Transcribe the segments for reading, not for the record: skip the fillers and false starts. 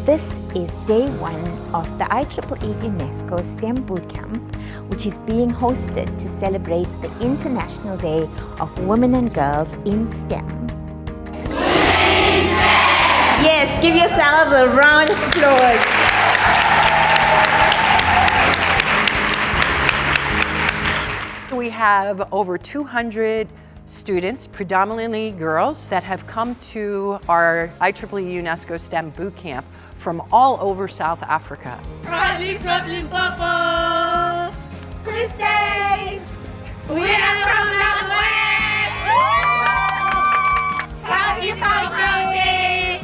This is day one of the IEEE UNESCO STEM Bootcamp, which is being hosted to celebrate the International Day of Women and Girls in STEM. Yes, give yourselves a round of applause. We have over 200 students, predominantly girls, that have come to our IEEE UNESCO STEM Bootcamp from all over South Africa. Proudly Brooklyn Papa! Christy! We are from Northwest! Happy Founding!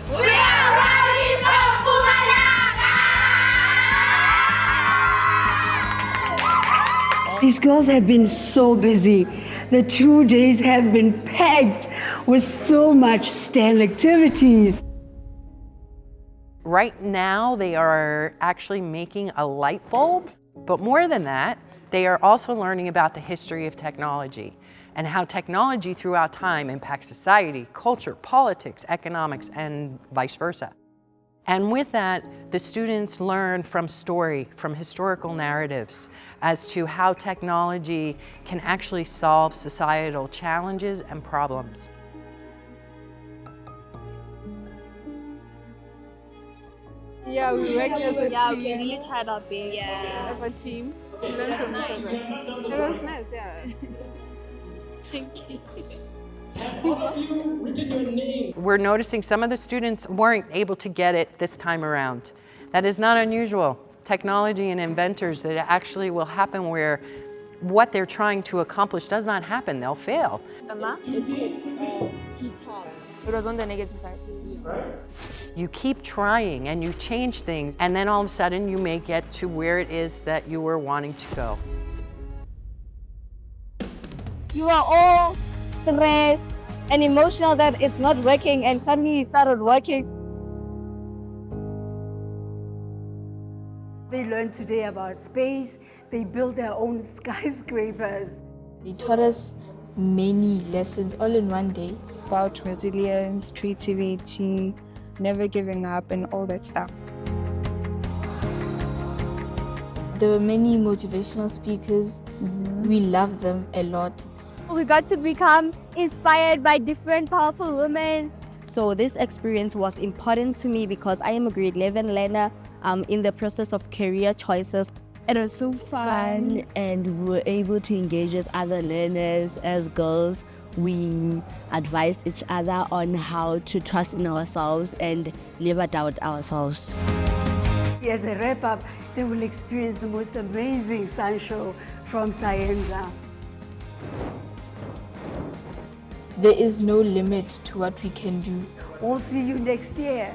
We are proudly from Mpumalanga! These girls have been so busy. The 2 days have been packed with so much STEM activities. Right now, they are actually making a light bulb, but more than that, they are also learning about the history of technology and how technology throughout time impacts society, culture, politics, economics, and vice versa. And with that, the students learn from story, from historical narratives, as to how technology can actually solve societal challenges and problems. Yeah, we worked as a team. We really tried our best. As a team, we learned from each other. It was nice, yeah. Thank you. We lost. We're noticing some of the students weren't able to get it this time around. That is not unusual. Technology and inventors, that actually will happen where what they're trying to accomplish does not happen. They'll fail. He talked. It was on the negative side. You keep trying and you change things, and then all of a sudden you may get to where it is that you were wanting to go. You are all stressed and emotional that it's not working, and suddenly it started working. They learned today about space. They built their own skyscrapers. They taught us many lessons all in one day. About resilience, creativity, never giving up, and all that stuff. There were many motivational speakers. We love them a lot. We got to become inspired by different powerful women. So this experience was important to me because I am a grade 11 learner in the process of career choices. It was so fun, and we were able to engage with other learners as girls. We advised each other on how to trust in ourselves and never doubt ourselves. As a wrap-up, they will experience the most amazing science show from Scienza. There is no limit to what we can do. We'll see you next year.